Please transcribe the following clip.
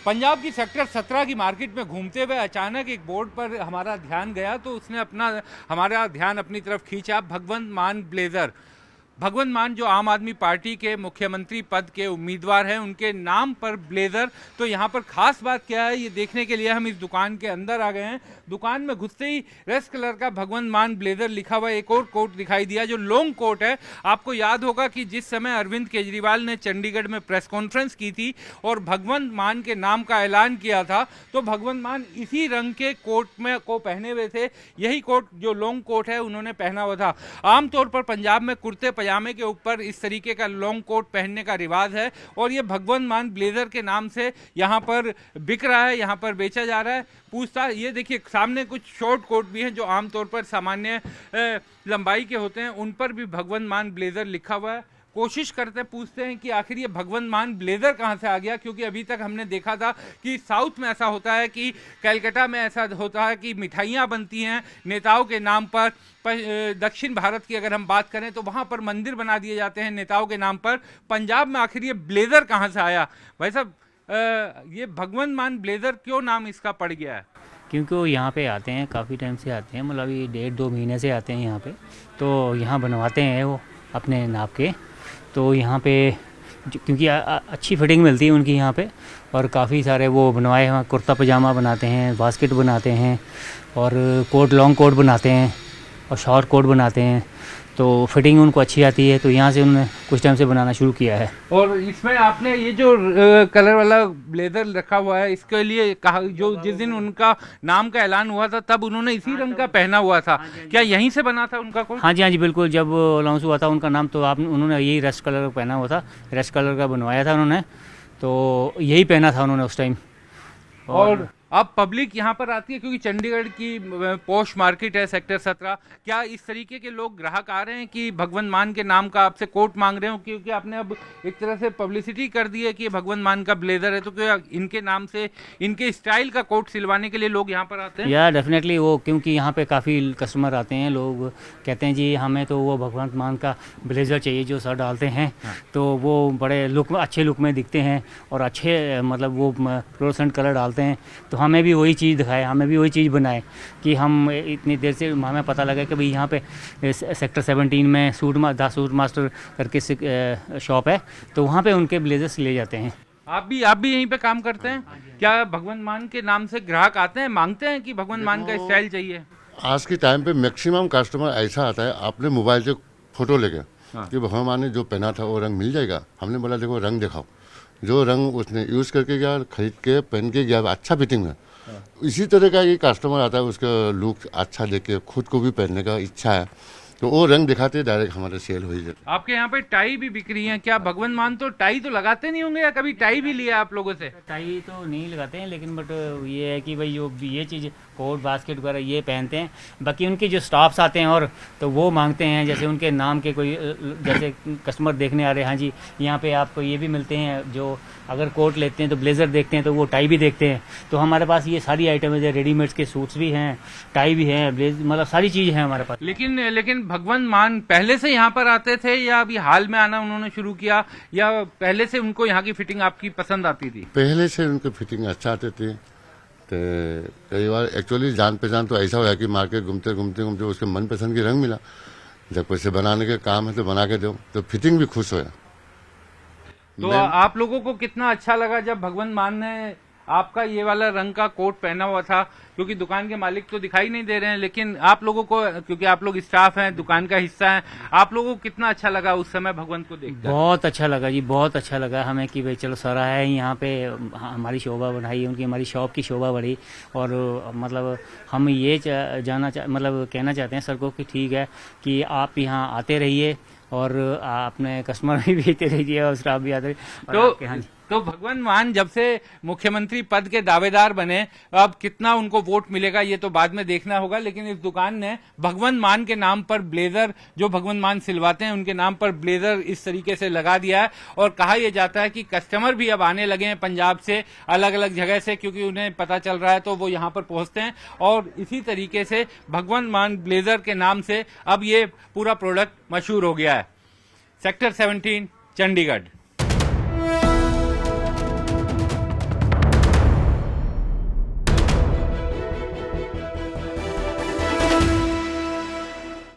पंजाब की सेक्टर 17 की मार्केट में घूमते हुए अचानक एक बोर्ड पर हमारा ध्यान गया तो उसने हमारा ध्यान अपनी तरफ खींचा। भगवंत मान ब्लेजर। भगवंत मान जो आम आदमी पार्टी के मुख्यमंत्री पद के उम्मीदवार हैं, उनके नाम पर ब्लेजर। तो यहाँ पर खास बात क्या है ये देखने के लिए हम इस दुकान के अंदर आ गए हैं। दुकान में घुसते ही रेड कलर का भगवंत मान ब्लेजर लिखा हुआ एक और कोट दिखाई दिया जो लॉन्ग कोट है। आपको याद होगा कि जिस समय अरविंद केजरीवाल ने चंडीगढ़ में प्रेस कॉन्फ्रेंस की थी और भगवंत मान के नाम का ऐलान किया था तो भगवंत मान इसी रंग के कोट में को पहने हुए थे। यही कोट जो लॉन्ग कोट है उन्होंने पहना हुआ था। आमतौर पर पंजाब में कुर्ते पजामे के ऊपर इस तरीके का लॉन्ग कोट पहनने का रिवाज है और ये भगवंत मान ब्लेजर के नाम से यहाँ पर बिक रहा है, यहाँ पर बेचा जा रहा है। पूछताछ ये देखिए सामने कुछ शॉर्ट कोट भी हैं जो आमतौर पर सामान्य लंबाई के होते हैं, उन पर भी भगवंत मान ब्लेजर लिखा हुआ है। कोशिश करते पूछते हैं कि आखिर ये भगवंत मान ब्लेजर कहाँ से आ गया, क्योंकि अभी तक हमने देखा था कि साउथ में ऐसा होता है कि कलकत्ता में ऐसा होता है कि मिठाइयाँ बनती हैं नेताओं के नाम पर। दक्षिण भारत की अगर हम बात करें तो वहाँ पर मंदिर बना दिए जाते हैं नेताओं के नाम पर। पंजाब में आखिर ये ब्लेजर कहाँ से आया भाई साहब? ये भगवंत मान ब्लेजर क्यों नाम इसका पड़ गया है? क्योंकि वो यहाँ पे आते हैं, काफ़ी टाइम से आते हैं, मतलब अभी 1.5-2 महीने से आते हैं यहाँ पे। तो यहाँ बनवाते हैं वो अपने नाप के। तो यहाँ पे क्योंकि अच्छी फिटिंग मिलती है उनकी यहाँ पे, और काफ़ी सारे वो बनवाए हैं। कुर्ता पजामा बनाते हैं, बास्केट बनाते हैं, और कोट लॉन्ग कोट बनाते हैं, और शॉर्ट कोट बनाते हैं। तो फिटिंग उनको अच्छी आती है, तो यहाँ से उन्होंने कुछ टाइम से बनाना शुरू किया है। और इसमें आपने ये जो कलर वाला ब्लेजर रखा हुआ है इसके लिए कहा, जो जिस दिन उनका नाम का ऐलान हुआ था तब उन्होंने इसी रंग का पहना हुआ था। क्या यहीं से बना था उनका कोट? हाँ जी बिल्कुल। जब अनाउंस हुआ था उनका नाम तो उन्होंने यही रस्ट कलर का पहना हुआ था, रस्ट कलर का बनवाया था उन्होंने, तो यही पहना था उन्होंने उस टाइम। और अब पब्लिक यहाँ पर आती है क्योंकि चंडीगढ़ की पॉश मार्केट है सेक्टर 17। क्या इस तरीके के लोग ग्राहक आ रहे हैं कि भगवंत मान के नाम का आपसे कोट मांग रहे हो, क्योंकि आपने अब एक तरह से पब्लिसिटी कर दी है कि भगवंत मान का ब्लेजर है, तो क्या इनके नाम से इनके स्टाइल का कोट सिलवाने के लिए लोग यहाँ पर आते हैं? या डेफिनेटली वो, क्योंकि यहाँ पे काफ़ी कस्टमर आते हैं, लोग कहते हैं जी हमें तो वो भगवंत मान का ब्लेजर चाहिए जो सर डालते हैं। तो वो बड़े लुक में, अच्छे लुक में दिखते हैं और अच्छे मतलब वो फ्लोरोसेंट कलर डालते हैं। तो हमें भी वही चीज़ दिखाए, हमें भी वही चीज़ बनाए कि हम इतनी देर से हमें पता लगा कि भाई यहाँ पे सेक्टर 17 में सूट मास्टर करके शॉप है, तो वहाँ पे उनके ब्लेजर्स ले जाते हैं। आप भी यहीं पे काम करते हैं? क्या भगवंत मान के नाम से ग्राहक आते हैं, मांगते हैं कि भगवंत मान का स्टाइल चाहिए? आज के टाइम पे मैक्सिमम कस्टमर ऐसा आता है अपने मोबाइल से फोटो लेके कि भगवंत मान ने जो पहना था वो रंग मिल जाएगा। हमने बोला देखो रंग दिखाओ, जो रंग उसने यूज़ करके गया, खरीद के पहन के गया, अच्छा फिटिंग है। इसी तरह का ये कस्टमर आता है, उसका लुक अच्छा देख के खुद को भी पहनने का इच्छा है, तो वो रंग दिखाते डायरेक्ट हमारे सेल हो ही जाता। आपके यहाँ पे टाई भी बिक रही है, क्या भगवंत मान तो टाई तो लगाते नहीं होंगे, या कभी टाई भी लिया आप लोगों से? टाई तो नहीं लगाते हैं, लेकिन बट ये है कि भाई ये चीज़ कोट बास्केट वगैरह ये पहनते हैं। बाकी उनके जो स्टाफ्स आते हैं और तो वो मांगते हैं, जैसे उनके नाम के कोई जैसे कस्टमर देखने आ रहे हैं, हाँ जी यहाँ पे आपको ये भी मिलते हैं, जो अगर कोट लेते हैं तो ब्लेज़र देखते हैं तो वो टाई भी देखते हैं। तो हमारे पास ये सारी आइटम है, रेडीमेड्स के सूट्स भी हैं, टाई भी हैं, मतलब सारी चीज़ है हमारे पास। लेकिन भगवंत मान पहले से यहाँ पर आते थे या अभी हाल में आना उन्होंने शुरू किया, या पहले से उनको यहाँ की फिटिंग आपकी पसंद आती थी? पहले से उनकी फिटिंग अच्छा आते थे। तो कई बार एक्चुअली जान पहचान तो ऐसा हुआ कि मार्केट घूमते घूमते उसके मनपसंद की रंग मिला। जब पैसे बनाने के काम है तो बना के दो, तो फिटिंग भी खुश होया। तो आप लोगों को कितना अच्छा लगा जब भगवंत मान ने आपका ये वाला रंग का कोट पहना हुआ था? क्योंकि दुकान के मालिक तो दिखाई नहीं दे रहे हैं, लेकिन आप लोगों को, क्योंकि आप लोग स्टाफ हैं, दुकान का हिस्सा है, आप लोगों को कितना अच्छा लगा उस समय भगवंत को देखकर? बहुत अच्छा लगा जी, बहुत अच्छा लगा हमें कि भाई चलो सर है यहाँ पे, हमारी शोभा बढ़ाई उनकी, हमारी शॉप की शोभा बढ़ी। और मतलब हम ये मतलब कहना चाहते हैं सर को कि ठीक है कि आप यहाँ आते रहिए और अपने कस्टमर भी भेजते रहिए और स्टाफ भी आते रहिए। तो भगवंत मान जब से मुख्यमंत्री पद के दावेदार बने, अब कितना उनको वोट मिलेगा ये तो बाद में देखना होगा, लेकिन इस दुकान ने भगवंत मान के नाम पर ब्लेजर, जो भगवंत मान सिलवाते हैं उनके नाम पर ब्लेजर इस तरीके से लगा दिया है। और कहा यह जाता है कि कस्टमर भी अब आने लगे हैं पंजाब से, अलग अलग जगह से, क्योंकि उन्हें पता चल रहा है तो वो यहाँ पर पहुंचते हैं। और इसी तरीके से भगवंत मान ब्लेजर के नाम से अब ये पूरा प्रोडक्ट मशहूर हो गया है। सेक्टर 17 चंडीगढ़।